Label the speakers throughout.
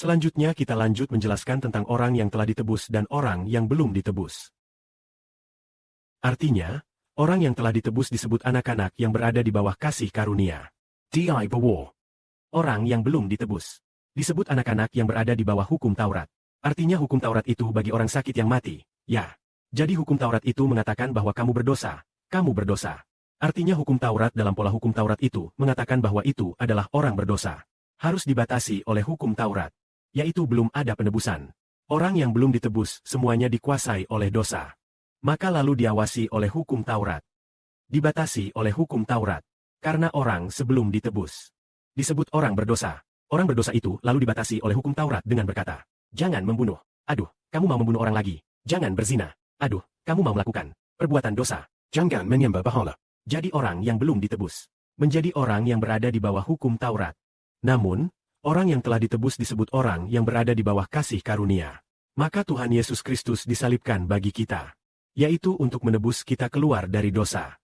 Speaker 1: Selanjutnya kita lanjut menjelaskan tentang orang yang telah ditebus dan orang yang belum ditebus. Artinya, orang yang telah ditebus disebut anak-anak yang berada di bawah kasih karunia.
Speaker 2: Di bawah.
Speaker 1: Orang yang belum ditebus disebut anak-anak yang berada di bawah hukum Taurat. Artinya hukum Taurat itu bagi orang sakit yang mati, ya. Jadi hukum Taurat itu mengatakan bahwa kamu berdosa, kamu berdosa. Artinya hukum Taurat dalam pola hukum Taurat itu mengatakan bahwa itu adalah orang berdosa. Harus dibatasi oleh hukum Taurat. Yaitu belum ada penebusan. Orang yang belum ditebus semuanya dikuasai oleh dosa. Maka lalu diawasi oleh hukum Taurat. Dibatasi oleh hukum Taurat. Karena orang sebelum ditebus disebut orang berdosa. Orang berdosa itu lalu dibatasi oleh hukum Taurat dengan berkata, jangan membunuh. Aduh, kamu mau membunuh orang lagi. Jangan berzina. Aduh, kamu mau melakukan perbuatan dosa.
Speaker 2: Jangan menyembah berhala.
Speaker 1: Jadi orang yang belum ditebus menjadi orang yang berada di bawah hukum Taurat. Namun, orang yang telah ditebus disebut orang yang berada di bawah kasih karunia. Maka Tuhan Yesus Kristus disalibkan bagi kita, yaitu untuk menebus kita keluar dari dosa.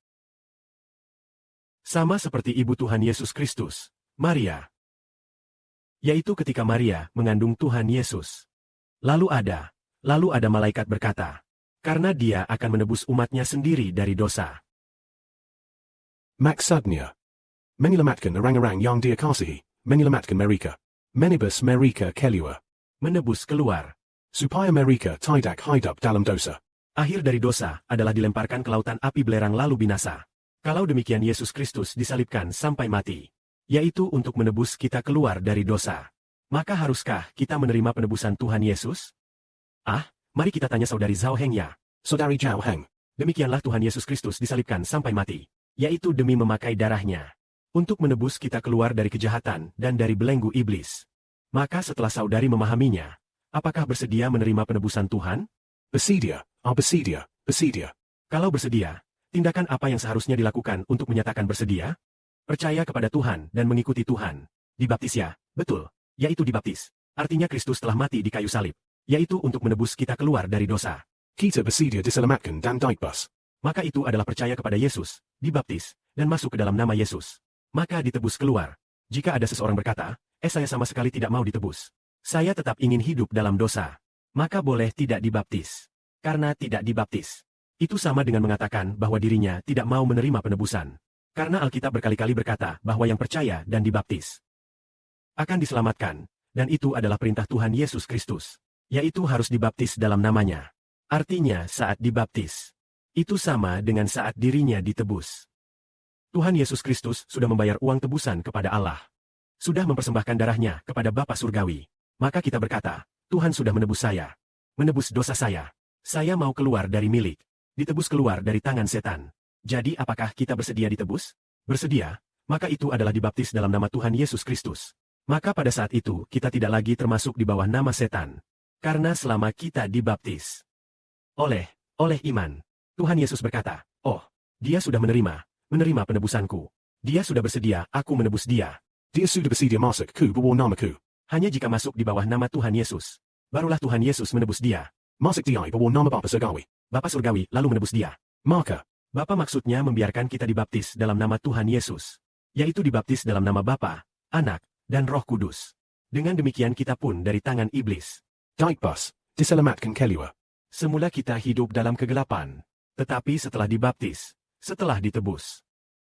Speaker 1: Sama seperti ibu Tuhan Yesus Kristus, Maria. Yaitu ketika Maria mengandung Tuhan Yesus. Lalu ada malaikat berkata, karena dia akan menebus umatnya sendiri dari dosa.
Speaker 2: Maksudnya, menyelamatkan orang-orang yang dia kasihi. Menyelamatkan mereka. Menebus mereka keluar.
Speaker 1: Menebus keluar.
Speaker 2: Supaya mereka tidak hidup dalam dosa.
Speaker 1: Akhir dari dosa adalah dilemparkan ke lautan api belerang lalu binasa. Kalau demikian Yesus Kristus disalibkan sampai mati. Yaitu untuk menebus kita keluar dari dosa. Maka haruskah kita menerima penebusan Tuhan Yesus? Mari kita tanya saudari Zhao Heng ya.
Speaker 2: Saudari Zhao Heng.
Speaker 1: Demikianlah Tuhan Yesus Kristus disalibkan sampai mati. Yaitu demi memakai darahnya. Untuk menebus kita keluar dari kejahatan dan dari belenggu iblis. Maka setelah saudari memahaminya, apakah bersedia menerima penebusan Tuhan?
Speaker 2: Bersedia.
Speaker 1: Kalau bersedia, tindakan apa yang seharusnya dilakukan untuk menyatakan bersedia? Percaya kepada Tuhan dan mengikuti Tuhan. Dibaptis ya, betul, yaitu dibaptis. Artinya Kristus telah mati di kayu salib, yaitu untuk menebus kita keluar dari dosa.
Speaker 2: Kita bersedia diselamatkan dan ditebus.
Speaker 1: Maka itu adalah percaya kepada Yesus, dibaptis, dan masuk ke dalam nama Yesus. Maka ditebus keluar. Jika ada seseorang berkata, saya sama sekali tidak mau ditebus. Saya tetap ingin hidup dalam dosa. Maka boleh tidak dibaptis. Karena tidak dibaptis. Itu sama dengan mengatakan bahwa dirinya tidak mau menerima penebusan. Karena Alkitab berkali-kali berkata bahwa yang percaya dan dibaptis akan diselamatkan. Dan itu adalah perintah Tuhan Yesus Kristus. Yaitu harus dibaptis dalam namanya. Artinya saat dibaptis. Itu sama dengan saat dirinya ditebus. Tuhan Yesus Kristus sudah membayar uang tebusan kepada Allah. Sudah mempersembahkan darahnya kepada Bapa Surgawi. Maka kita berkata, Tuhan sudah menebus saya. Menebus dosa saya. Saya mau keluar dari milik. Ditebus keluar dari tangan setan. Jadi apakah kita bersedia ditebus? Bersedia, maka itu adalah dibaptis dalam nama Tuhan Yesus Kristus. Maka pada saat itu kita tidak lagi termasuk di bawah nama setan. Karena selama kita dibaptis oleh iman, Tuhan Yesus berkata, dia sudah menerima penebusanku. Dia sudah bersedia, aku menebus dia.
Speaker 2: Dia sudah bersedia masuk ke bawah namaku.
Speaker 1: Hanya jika masuk di bawah nama Tuhan Yesus, barulah Tuhan Yesus menebus dia.
Speaker 2: Masuk dia bawah nama Bapa Surgawi.
Speaker 1: Bapa Surgawi lalu menebus dia.
Speaker 2: Maka,
Speaker 1: Bapa maksudnya membiarkan kita dibaptis dalam nama Tuhan Yesus. Yaitu dibaptis dalam nama Bapa, Anak, dan Roh Kudus. Dengan demikian kita pun dari tangan iblis
Speaker 2: ditebus, diselamatkan keluar.
Speaker 1: Semula kita hidup dalam kegelapan. Tetapi setelah dibaptis, setelah ditebus,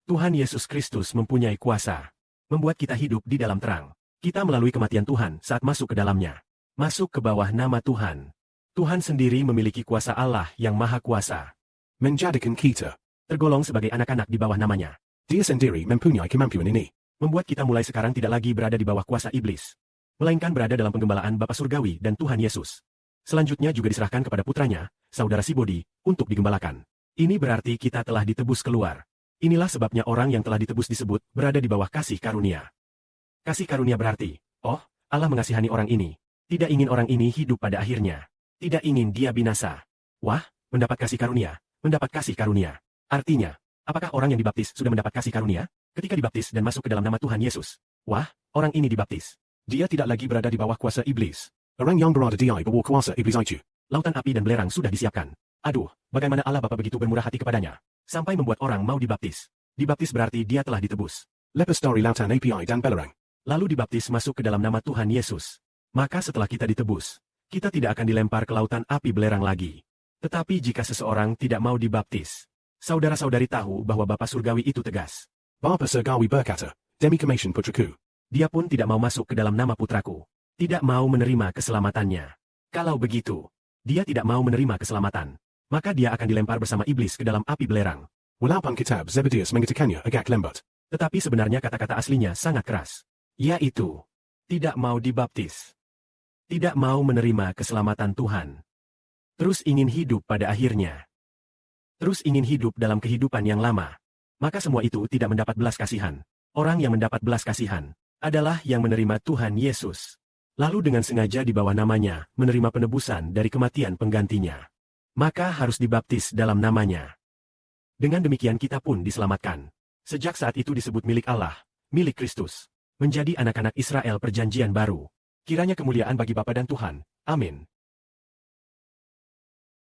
Speaker 1: Tuhan Yesus Kristus mempunyai kuasa. Membuat kita hidup di dalam terang. Kita melalui kematian Tuhan saat masuk ke dalamnya. Masuk ke bawah nama Tuhan. Tuhan sendiri memiliki kuasa Allah yang maha kuasa.
Speaker 2: Menjadikan kita
Speaker 1: tergolong sebagai anak-anak di bawah namanya.
Speaker 2: Dia sendiri mempunyai kemampuan ini.
Speaker 1: Membuat kita mulai sekarang tidak lagi berada di bawah kuasa iblis. Melainkan berada dalam penggembalaan Bapa Surgawi dan Tuhan Yesus. Selanjutnya juga diserahkan kepada putranya, saudara Sibodi, untuk digembalakan. Ini berarti kita telah ditebus keluar. Inilah sebabnya orang yang telah ditebus disebut berada di bawah kasih karunia. Kasih karunia berarti, Allah mengasihani orang ini. Tidak ingin orang ini hidup pada akhirnya. Tidak ingin dia binasa. Wah, mendapat kasih karunia, mendapat kasih karunia. Artinya, apakah orang yang dibaptis sudah mendapat kasih karunia? Ketika dibaptis dan masuk ke dalam nama Tuhan Yesus. Wah, orang ini dibaptis.
Speaker 2: Dia tidak lagi berada di bawah kuasa iblis. Orang yang berada di bawah kuasa iblis itu.
Speaker 1: Lautan api dan belerang sudah disiapkan. Aduh, bagaimana Allah Bapa begitu bermurah hati kepadanya. Sampai membuat orang mau dibaptis. Dibaptis berarti dia telah ditebus.
Speaker 2: Lepas dari lautan api dan belerang.
Speaker 1: Lalu dibaptis masuk ke dalam nama Tuhan Yesus. Maka setelah kita ditebus, kita tidak akan dilempar ke lautan api belerang lagi. Tetapi jika seseorang tidak mau dibaptis, saudara-saudari tahu bahwa Bapa Surgawi itu tegas.
Speaker 2: Bapa Surgawi berkata, demi commission putraku.
Speaker 1: Dia pun tidak mau masuk ke dalam nama putraku. Tidak mau menerima keselamatannya. Kalau begitu, dia tidak mau menerima keselamatan. Maka dia akan dilempar bersama iblis ke dalam api belerang.
Speaker 2: Walaupun kitab Zebedius mengatakannya agak lembat.
Speaker 1: Tetapi sebenarnya kata-kata aslinya sangat keras. Yaitu, tidak mau dibaptis. Tidak mau menerima keselamatan Tuhan. Terus ingin hidup pada akhirnya. Terus ingin hidup dalam kehidupan yang lama. Maka semua itu tidak mendapat belas kasihan. Orang yang mendapat belas kasihan adalah yang menerima Tuhan Yesus. Lalu dengan sengaja di bawah namanya, menerima penebusan dari kematian penggantinya. Maka harus dibaptis dalam namanya. Dengan demikian kita pun diselamatkan. Sejak saat itu disebut milik Allah, milik Kristus. Menjadi anak-anak Israel perjanjian baru. Kiranya kemuliaan bagi Bapa dan Tuhan. Amin.